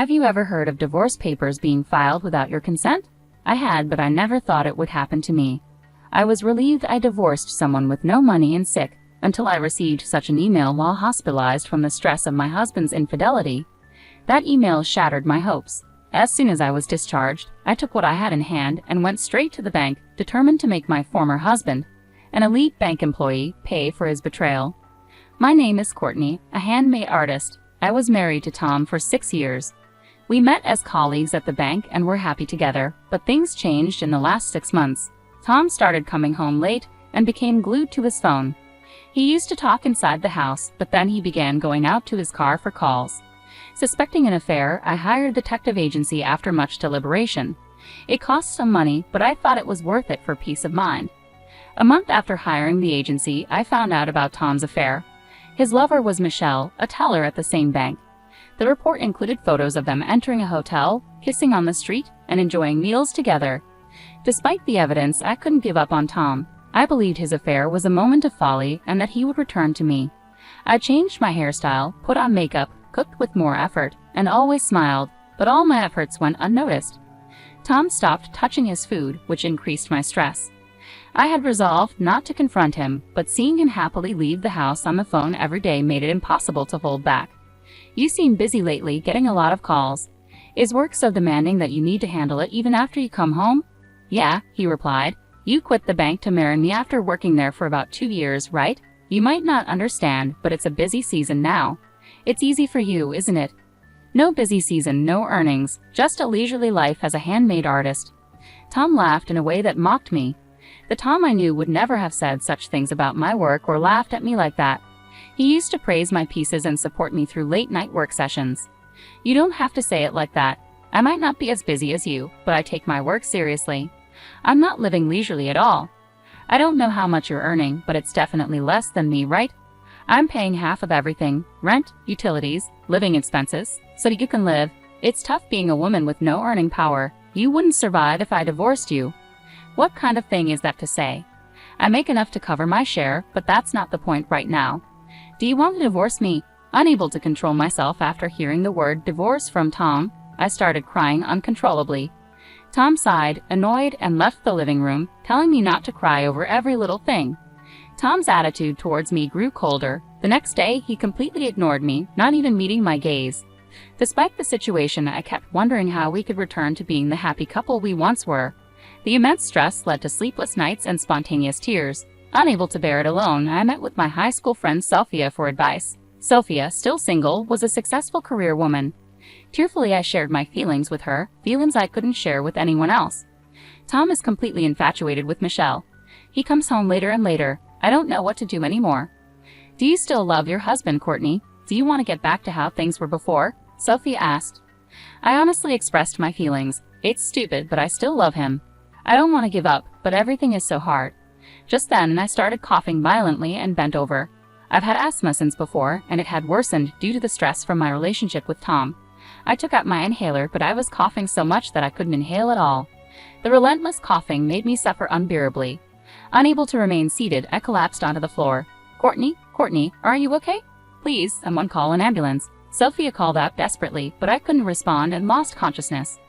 Have you ever heard of divorce papers being filed without your consent? I had, but I never thought it would happen to me. I was relieved I divorced someone with no money and sick, until I received such an email while hospitalized from the stress of my husband's infidelity. That email shattered my hopes. As soon as I was discharged, I took what I had in hand and went straight to the bank, determined to make my former husband, an elite bank employee, pay for his betrayal. My name is Courtney, a handmade artist. I was married to Tom for 6 years. We met as colleagues at the bank and were happy together, but things changed in the last 6 months. Tom started coming home late and became glued to his phone. He used to talk inside the house, but then he began going out to his car for calls. Suspecting an affair, I hired a detective agency after much deliberation. It cost some money, but I thought it was worth it for peace of mind. A month after hiring the agency, I found out about Tom's affair. His lover was Michelle, a teller at the same bank. The report included photos of them entering a hotel, kissing on the street, and enjoying meals together. Despite the evidence, I couldn't give up on Tom. I believed his affair was a moment of folly and that he would return to me. I changed my hairstyle, put on makeup, cooked with more effort, and always smiled, but all my efforts went unnoticed. Tom stopped touching his food, which increased my stress. I had resolved not to confront him, but seeing him happily leave the house on the phone every day made it impossible to hold back. You seem busy lately, getting a lot of calls. Is work so demanding that you need to handle it even after you come home? Yeah, he replied. You quit the bank to marry me after working there for about 2 years, right? You might not understand, but it's a busy season now. It's easy for you, isn't it? No busy season, no earnings, just a leisurely life as a handmade artist. Tom laughed in a way that mocked me. The Tom I knew would never have said such things about my work or laughed at me like that. He used to praise my pieces and support me through late-night work sessions. You don't have to say it like that. I might not be as busy as you, but I take my work seriously. I'm not living leisurely at all. I don't know how much you're earning, but it's definitely less than me, right? I'm paying half of everything, rent, utilities, living expenses, so you can live. It's tough being a woman with no earning power. You wouldn't survive if I divorced you. What kind of thing is that to say? I make enough to cover my share, but that's not the point right now. Do you want to divorce me? Unable to control myself after hearing the word divorce from Tom, I started crying uncontrollably. Tom sighed, annoyed, and left the living room, telling me not to cry over every little thing. Tom's attitude towards me grew colder. The next day, he completely ignored me, not even meeting my gaze. Despite the situation, I kept wondering how we could return to being the happy couple we once were. The immense stress led to sleepless nights and spontaneous tears. Unable to bear it alone, I met with my high school friend Sophia for advice. Sophia, still single, was a successful career woman. Tearfully, I shared my feelings with her, feelings I couldn't share with anyone else. Tom is completely infatuated with Michelle. He comes home later and later. I don't know what to do anymore. Do you still love your husband, Courtney? Do you want to get back to how things were before? Sophia asked. I honestly expressed my feelings. It's stupid, but I still love him. I don't want to give up, but everything is so hard. Just then, I started coughing violently and bent over. I've had asthma since before, and it had worsened due to the stress from my relationship with Tom. I took out my inhaler, but I was coughing so much that I couldn't inhale at all. The relentless coughing made me suffer unbearably. Unable to remain seated, I collapsed onto the floor. Courtney, are you okay? Please, someone call an ambulance. Sophia called out desperately, but I couldn't respond and lost consciousness.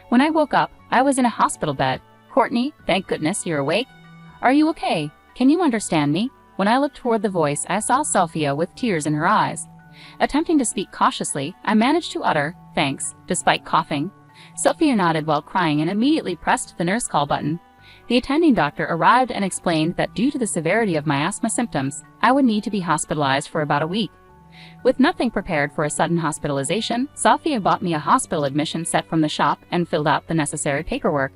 When I woke up, I was in a hospital bed. Courtney, thank goodness you're awake. Are you okay? Can you understand me? When I looked toward the voice, I saw Sophia with tears in her eyes. Attempting to speak cautiously, I managed to utter, thanks, despite coughing. Sophia nodded while crying and immediately pressed the nurse call button. The attending doctor arrived and explained that due to the severity of my asthma symptoms, I would need to be hospitalized for about a week. With nothing prepared for a sudden hospitalization, Sophia bought me a hospital admission set from the shop and filled out the necessary paperwork.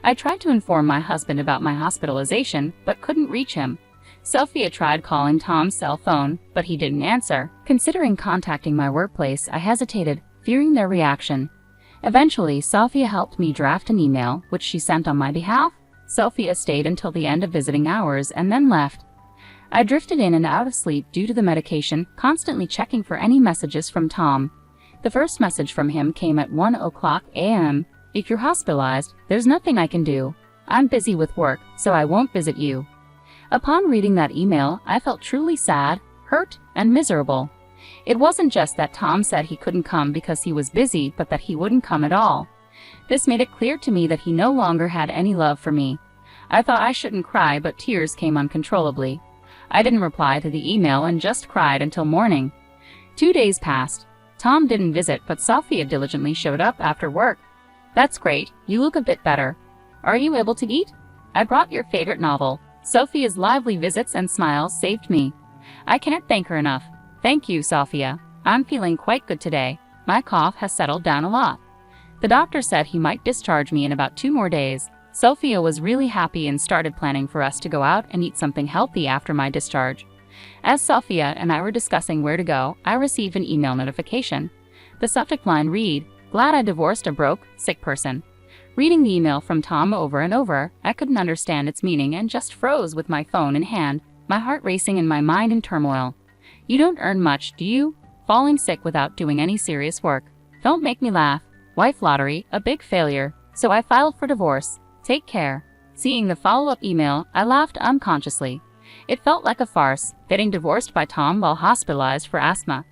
I tried to inform my husband about my hospitalization, but couldn't reach him. Sophia tried calling Tom's cell phone, but he didn't answer. Considering contacting my workplace, I hesitated, fearing their reaction. Eventually, Sophia helped me draft an email, which she sent on my behalf. Sophia stayed until the end of visiting hours and then left. I drifted in and out of sleep due to the medication, constantly checking for any messages from Tom. The first message from him came at 1:00 a.m. If you're hospitalized, there's nothing I can do. I'm busy with work, so I won't visit you. Upon reading that email, I felt truly sad, hurt, and miserable. It wasn't just that Tom said he couldn't come because he was busy, but that he wouldn't come at all. This made it clear to me that he no longer had any love for me. I thought I shouldn't cry, but tears came uncontrollably. I didn't reply to the email and just cried until morning. 2 days passed. Tom didn't visit, but Sophia diligently showed up after work. "That's great. You look a bit better. Are you able to eat? I brought your favorite novel." Sophia's lively visits and smiles saved me. I can't thank her enough. "Thank you, Sophia. I'm feeling quite good today. My cough has settled down a lot." The doctor said he might discharge me in about 2 more days. Sophia was really happy and started planning for us to go out and eat something healthy after my discharge. As Sophia and I were discussing where to go, I received an email notification. The subject line read, "Glad I divorced a broke, sick person." Reading the email from Tom over and over, I couldn't understand its meaning and just froze with my phone in hand, my heart racing and my mind in turmoil. "You don't earn much, do you? Falling sick without doing any serious work. Don't make me laugh. Wife lottery, a big failure. So I filed for divorce. Take care." Seeing the follow-up email, I laughed unconsciously. It felt like a farce, getting divorced by Tom while hospitalized for asthma.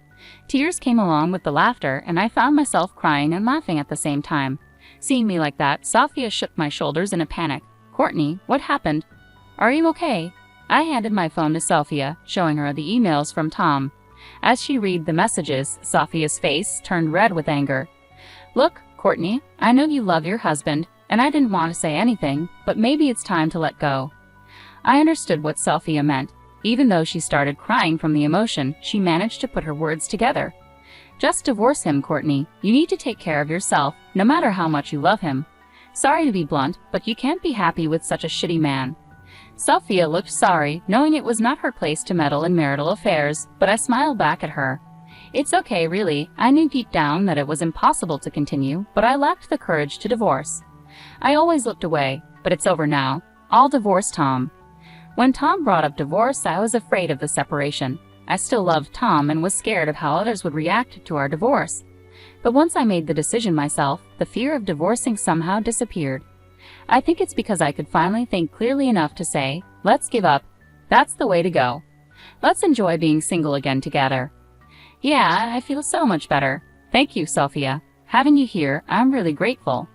Tears came along with the laughter, and I found myself crying and laughing at the same time. Seeing me like that, Sophia shook my shoulders in a panic. "Courtney, what happened? Are you okay?" I handed my phone to Sophia, showing her the emails from Tom. As she read the messages, Sophia's face turned red with anger. "Look, Courtney, I know you love your husband, and I didn't want to say anything, but maybe it's time to let go." I understood what Sophia meant. Even though she started crying from the emotion, she managed to put her words together. "Just divorce him, Courtney. You need to take care of yourself, no matter how much you love him. Sorry to be blunt, but you can't be happy with such a shitty man." Sophia looked sorry, knowing it was not her place to meddle in marital affairs, but I smiled back at her. "It's okay, really. I knew deep down that it was impossible to continue, but I lacked the courage to divorce. I always looked away, but it's over now. I'll divorce Tom." When Tom brought up divorce, I was afraid of the separation. I still loved Tom and was scared of how others would react to our divorce. But once I made the decision myself, the fear of divorcing somehow disappeared. I think it's because I could finally think clearly enough to say, "Let's give up. That's the way to go. Let's enjoy being single again together." Yeah, I feel so much better. Thank you, Sophia. Having you here, I'm really grateful.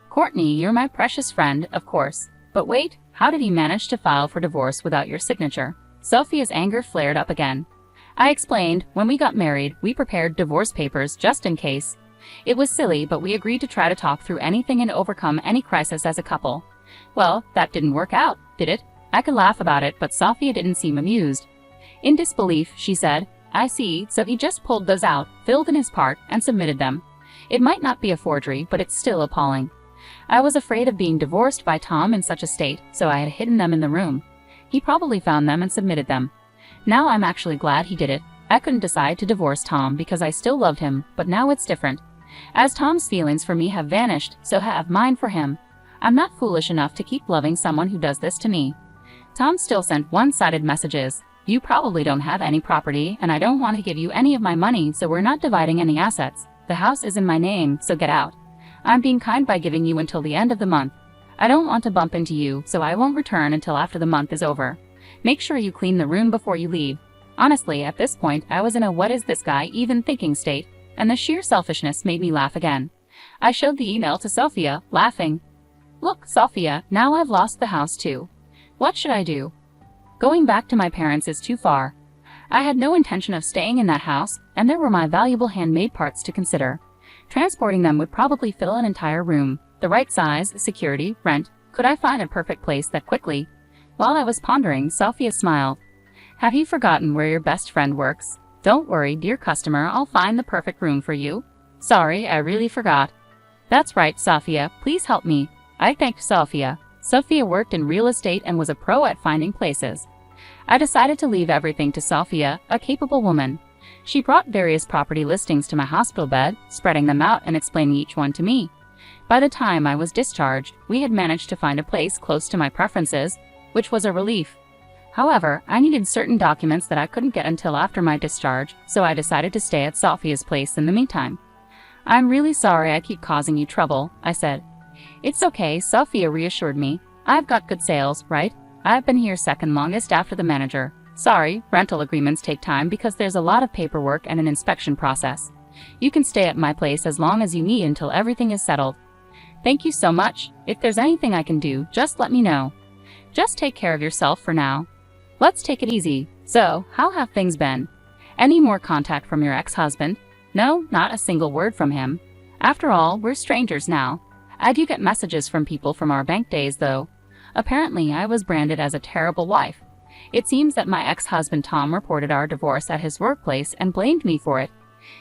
"Courtney, you're my precious friend, of course. But wait, how did he manage to file for divorce without your signature?" Sophia's anger flared up again. I explained, "When we got married, we prepared divorce papers just in case. It was silly, but we agreed to try to talk through anything and overcome any crisis as a couple." Well, that didn't work out, did it? I could laugh about it, but Sophia didn't seem amused. In disbelief, she said, "I see, so he just pulled those out, filled in his part, and submitted them. It might not be a forgery, but it's still appalling." I was afraid of being divorced by Tom in such a state, so I had hidden them in the room. He probably found them and submitted them. Now I'm actually glad he did it. I couldn't decide to divorce Tom because I still loved him, but now it's different. As Tom's feelings for me have vanished, so have mine for him. I'm not foolish enough to keep loving someone who does this to me. Tom still sent one-sided messages. "You probably don't have any property, and I don't want to give you any of my money, so we're not dividing any assets. The house is in my name, so get out. I'm being kind by giving you until the end of the month. I don't want to bump into you, so I won't return until after the month is over. Make sure you clean the room before you leave." Honestly, at this point, I was in a "what is this guy even thinking" state, and the sheer selfishness made me laugh again. I showed the email to Sophia, laughing. "Look, Sophia, now I've lost the house too. What should I do? Going back to my parents is too far. I had no intention of staying in that house, and there were my valuable handmade parts to consider. Transporting them would probably fill an entire room. The right size, security, rent. Could I find a perfect place that quickly?" While I was pondering, Sophia smiled. "Have you forgotten where your best friend works? Don't worry, dear customer, I'll find the perfect room for you." "Sorry, I really forgot." "That's right, Sophia, please help me." I thanked Sophia. Sophia worked in real estate and was a pro at finding places. I decided to leave everything to Sophia, a capable woman. She brought various property listings to my hospital bed, spreading them out and explaining each one to me. By the time I was discharged, we had managed to find a place close to my preferences, which was a relief. However, I needed certain documents that I couldn't get until after my discharge, so I decided to stay at Sophia's place in the meantime. "I'm really sorry I keep causing you trouble," I said. "It's okay," Sophia reassured me. "I've got good sales, right? I've been here second longest after the manager." Sorry, rental agreements take time because there's a lot of paperwork and an inspection process. You can stay at my place as long as you need until everything is settled. Thank you so much. If there's anything I can do, just let me know. Just take care of yourself for now. Let's take it easy. So, how have things been? Any more contact from your ex-husband? No, not a single word from him. After all, we're strangers now. I do get messages from people from our bank days, though. Apparently, I was branded as a terrible wife. It seems that my ex-husband Tom reported our divorce at his workplace and blamed me for it.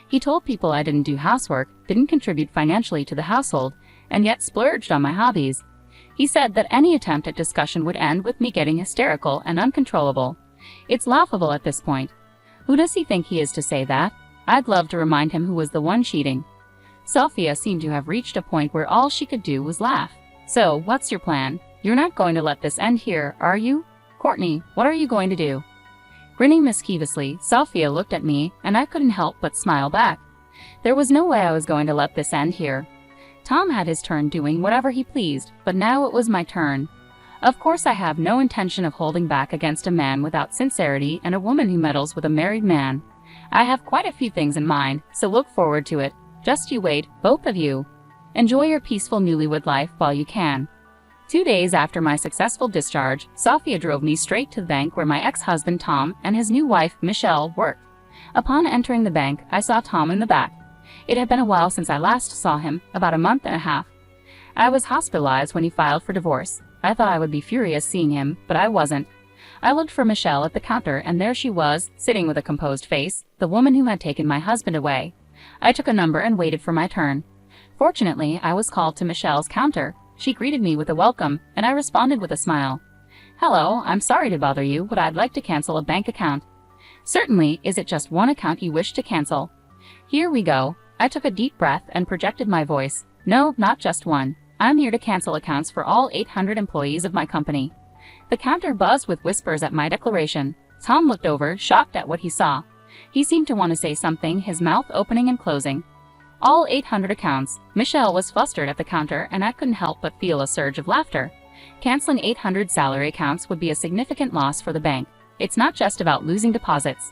He told people I didn't do housework, didn't contribute financially to the household, and yet splurged on my hobbies. He said that any attempt at discussion would end with me getting hysterical and uncontrollable. It's laughable at this point. Who does he think he is to say that? I'd love to remind him who was the one cheating. Sophia seemed to have reached a point where all she could do was laugh. So, what's your plan? You're not going to let this end here, are you? Courtney, what are you going to do? Grinning mischievously, Sophia looked at me, and I couldn't help but smile back. There was no way I was going to let this end here. Tom had his turn doing whatever he pleased, but now it was my turn. Of course I have no intention of holding back against a man without sincerity and a woman who meddles with a married man. I have quite a few things in mind, so look forward to it. Just you wait, both of you. Enjoy your peaceful newlywed life while you can. 2 days after my successful discharge, Sophia drove me straight to the bank where my ex-husband Tom and his new wife Michelle worked. Upon entering the bank, I saw Tom in the back. It had been a while since I last saw him, about a month and a half. I was hospitalized when he filed for divorce. I thought I would be furious seeing him, but I wasn't. I looked for Michelle at the counter, and there she was, sitting with a composed face, the woman who had taken my husband away. I took a number and waited for my turn. Fortunately, I was called to Michelle's counter. She greeted me with a welcome, and I responded with a smile. Hello, I'm sorry to bother you, but I'd like to cancel a bank account. Certainly, is it just one account you wish to cancel? Here we go. I took a deep breath and projected my voice. No, not just one. I'm here to cancel accounts for all 800 employees of my company. The counter buzzed with whispers at my declaration. Tom looked over, shocked at what he saw. He seemed to want to say something, his mouth opening and closing. All 800 accounts. Michelle was flustered at the counter, and I couldn't help but feel a surge of laughter. Canceling 800 salary accounts would be a significant loss for the bank. It's not just about losing deposits.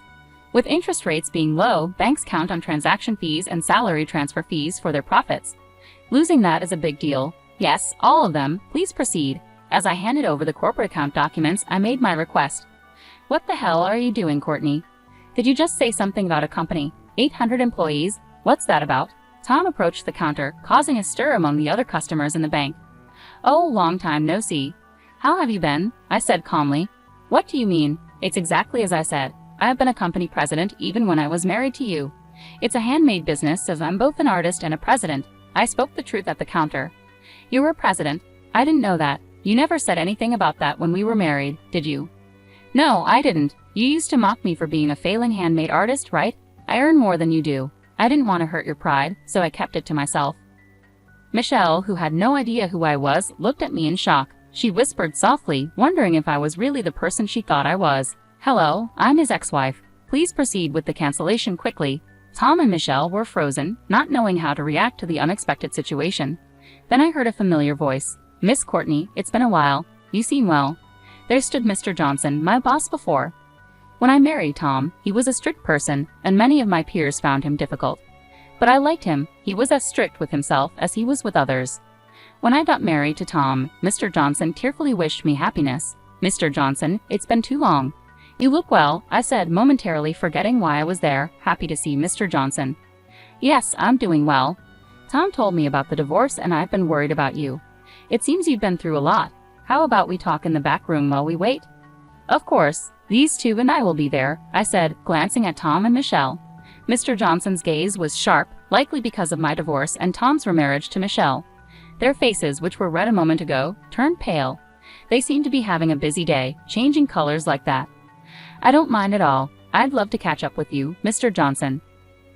With interest rates being low, banks count on transaction fees and salary transfer fees for their profits. Losing that is a big deal. Yes, all of them. Please proceed. As I handed over the corporate account documents, I made my request. What the hell are you doing, Courtney? Did you just say something about a company? 800 employees? What's that about? Tom approached the counter, causing a stir among the other customers in the bank. Oh, long time no see. How have you been? I said calmly. What do you mean? It's exactly as I said. I have been a company president even when I was married to you. It's a handmade business, as I'm both an artist and a president. I spoke the truth at the counter. You were president. I didn't know that. You never said anything about that when we were married, did you? No, I didn't. You used to mock me for being a failing handmade artist, right? I earn more than you do. I didn't want to hurt your pride, so I kept it to myself. Michelle, who had no idea who I was, looked at me in shock. She whispered softly, wondering if I was really the person she thought I was. Hello, I'm his ex-wife. Please proceed with the cancellation quickly. Tom and Michelle were frozen, not knowing how to react to the unexpected situation. Then I heard a familiar voice. Miss Courtney, it's been a while. You seem well. There stood Mr. Johnson, my boss before. When I married Tom, he was a strict person, and many of my peers found him difficult. But I liked him. He was as strict with himself as he was with others. When I got married to Tom, Mr. Johnson tearfully wished me happiness. Mr. Johnson, it's been too long. You look well, I said, momentarily forgetting why I was there, happy to see Mr. Johnson. Yes, I'm doing well. Tom told me about the divorce, and I've been worried about you. It seems you've been through a lot. How about we talk in the back room while we wait? Of course. These two and I will be there, I said, glancing at Tom and Michelle. Mr. Johnson's gaze was sharp, likely because of my divorce and Tom's remarriage to Michelle. Their faces, which were red a moment ago, turned pale. They seemed to be having a busy day, changing colors like that. I don't mind at all. I'd love to catch up with you, Mr. Johnson.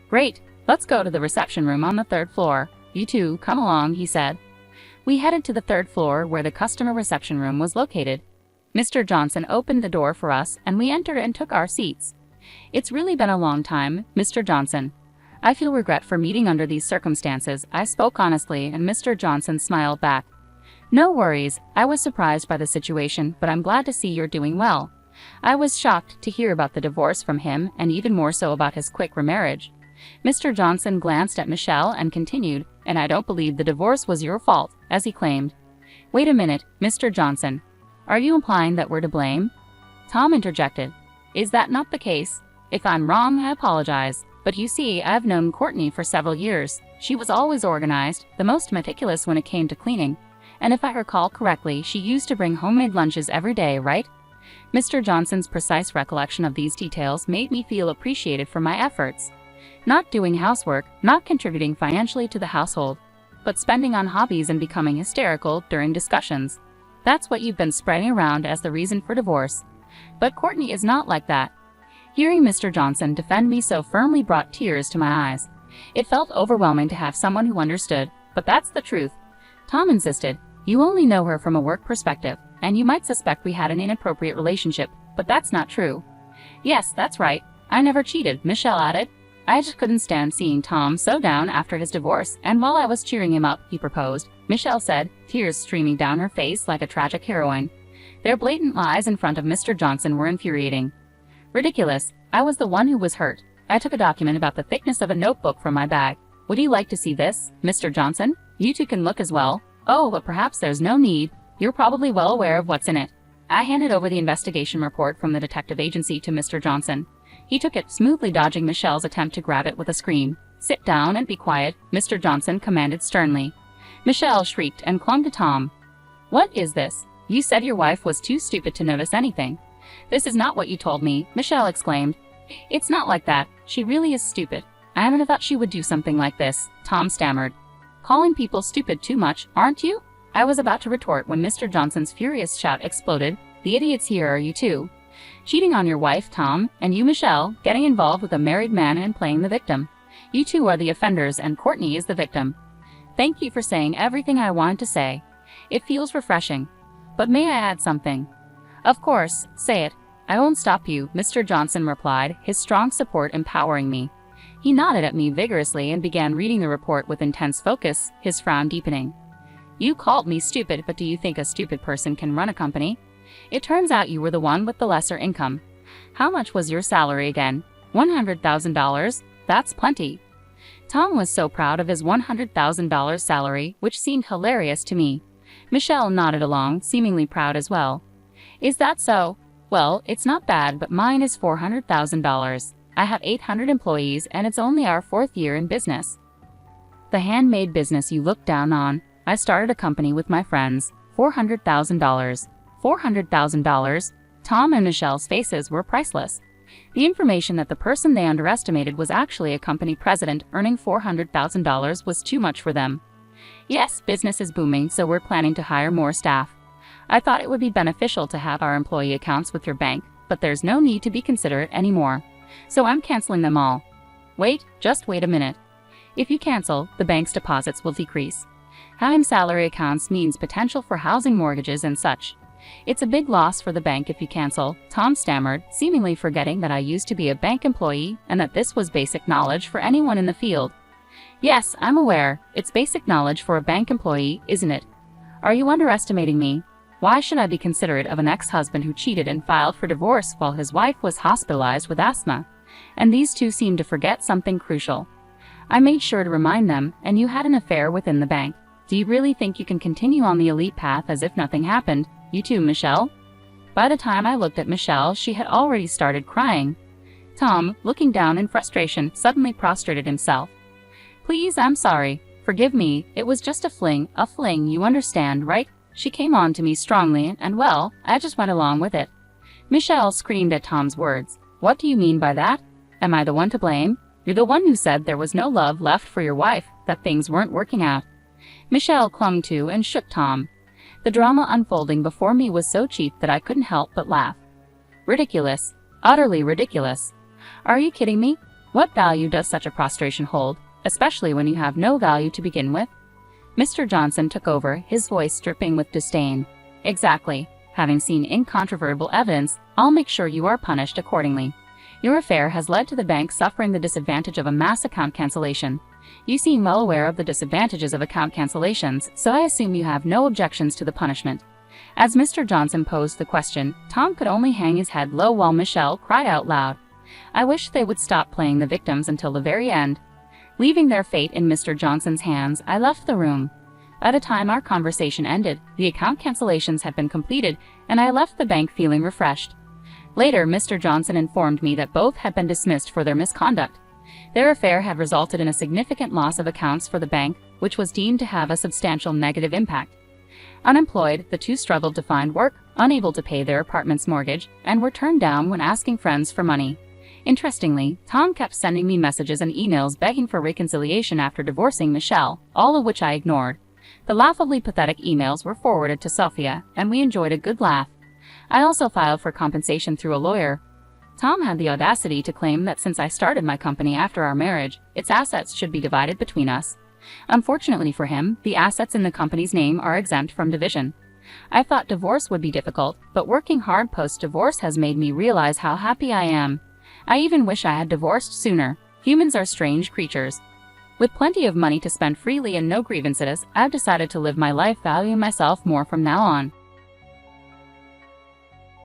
Great. Let's go to the reception room on the 3rd floor. You two, come along, he said. We headed to the 3rd floor where the customer reception room was located. Mr. Johnson opened the door for us, and we entered and took our seats. It's really been a long time, Mr. Johnson. I feel regret for meeting under these circumstances. I spoke honestly, and Mr. Johnson smiled back. No worries. I was surprised by the situation, but I'm glad to see you're doing well. I was shocked to hear about the divorce from him and even more so about his quick remarriage. Mr. Johnson glanced at Michelle and continued, "And I don't believe the divorce was your fault," as he claimed. "Wait a minute, Mr. Johnson. Are you implying that we're to blame?" Tom interjected. "Is that not the case? If I'm wrong, I apologize. But you see, I've known Courtney for several years. She was always organized, the most meticulous when it came to cleaning. And if I recall correctly, she used to bring homemade lunches every day, right?" Mr. Johnson's precise recollection of these details made me feel appreciated for my efforts. Not doing housework, not contributing financially to the household, but spending on hobbies and becoming hysterical during discussions. That's what you've been spreading around as the reason for divorce. But Courtney is not like that. Hearing Mr. Johnson defend me so firmly brought tears to my eyes. It felt overwhelming to have someone who understood, but that's the truth. Tom insisted, "You only know her from a work perspective, and you might suspect we had an inappropriate relationship, but that's not true." "Yes, that's right. I never cheated," Michelle added. I just couldn't stand seeing Tom so down after his divorce, and while I was cheering him up, he proposed. Michelle said, tears streaming down her face like a tragic heroine. Their blatant lies in front of Mr. Johnson were infuriating. Ridiculous. I was the one who was hurt. I took a document about the thickness of a notebook from my bag. "Would you like to see this, Mr. Johnson? You two can look as well." "Oh, but perhaps there's no need. You're probably well aware of what's in it." I handed over the investigation report from the detective agency to Mr. Johnson. He took it, smoothly dodging Michelle's attempt to grab it with a scream. "Sit down and be quiet," Mr. Johnson commanded sternly. Michelle shrieked and clung to Tom. "What is this? You said your wife was too stupid to notice anything." "This is not what you told me," Michelle exclaimed. "It's not like that. She really is stupid. I never thought she would do something like this," Tom stammered. "Calling people stupid too much, aren't you?" I was about to retort when Mr. Johnson's furious shout exploded. "The idiots here are you two. Cheating on your wife, Tom, and you, Michelle, getting involved with a married man and playing the victim. You two are the offenders and Courtney is the victim." "Thank you for saying everything I wanted to say. It feels refreshing. But may I add something?" "Of course, say it. I won't stop you," Mr. Johnson replied, his strong support empowering me. He nodded at me vigorously and began reading the report with intense focus, his frown deepening. "You called me stupid, but do you think a stupid person can run a company? It turns out you were the one with the lesser income. How much was your salary again?" $100,000. That's plenty." Tom was so proud of his $100,000 salary, which seemed hilarious to me. Michelle nodded along, seemingly proud as well. "Is that so? Well, it's not bad, but mine is $400,000. I have 800 employees, and it's only our 4th year in business." "The handmade business you look down on. I started a company with my friends. $400,000. $400,000. Tom and Michelle's faces were priceless. The information that the person they underestimated was actually a company president earning $400,000 was too much for them. "Yes, business is booming, so we're planning to hire more staff. I thought it would be beneficial to have our employee accounts with your bank, but there's no need to be considerate anymore. So I'm canceling them all." "Wait, just wait a minute. If you cancel, the bank's deposits will decrease. Having salary accounts means potential for housing mortgages and such. It's a big loss for the bank if you cancel," Tom stammered, seemingly forgetting that I used to be a bank employee and that this was basic knowledge for anyone in the field. "Yes, I'm aware. It's basic knowledge for a bank employee, isn't it? Are you underestimating me? Why should I be considerate of an ex-husband who cheated and filed for divorce while his wife was hospitalized with asthma? And these two seem to forget something crucial. I made sure to remind them, and you had an affair within the bank. Do you really think you can continue on the elite path as if nothing happened? You too, Michelle?" By the time I looked at Michelle, she had already started crying. Tom, looking down in frustration, suddenly prostrated himself. "Please, I'm sorry. Forgive me. It was just a fling, you understand, right? She came on to me strongly, and well, I just went along with it." Michelle screamed at Tom's words. "What do you mean by that? Am I the one to blame? You're the one who said there was no love left for your wife, that things weren't working out." Michelle clung to and shook Tom. The drama unfolding before me was so cheap that I couldn't help but laugh. Ridiculous. Utterly ridiculous. Are you kidding me? What value does such a prostration hold, especially when you have no value to begin with? Mr. Johnson took over, his voice dripping with disdain. "Exactly. Having seen incontrovertible evidence, I'll make sure you are punished accordingly. Your affair has led to the bank suffering the disadvantage of a mass account cancellation. You seem well aware of the disadvantages of account cancellations, so I assume you have no objections to the punishment. As Mr. Johnson posed the question, Tom could only hang his head low while Michelle cried out loud. I wish they would stop playing the victims until the very end. Leaving their fate in Mr. Johnson's hands, I left the room. By the time our conversation ended, the account cancellations had been completed, and I left the bank feeling refreshed. Later, Mr. Johnson informed me that both had been dismissed for their misconduct. Their affair had resulted in a significant loss of accounts for the bank, which was deemed to have a substantial negative impact. Unemployed, the two struggled to find work, unable to pay their apartment's mortgage, and were turned down when asking friends for money. Interestingly, Tom kept sending me messages and emails begging for reconciliation after divorcing Michelle, all of which I ignored. The laughably pathetic emails were forwarded to Sophia, and we enjoyed a good laugh. I also filed for compensation through a lawyer. Tom had the audacity to claim that since I started my company after our marriage, its assets should be divided between us. Unfortunately for him, the assets in the company's name are exempt from division. I thought divorce would be difficult, but working hard post-divorce has made me realize how happy I am. I even wish I had divorced sooner. Humans are strange creatures. With plenty of money to spend freely and no grievances, I've decided to live my life valuing myself more from now on.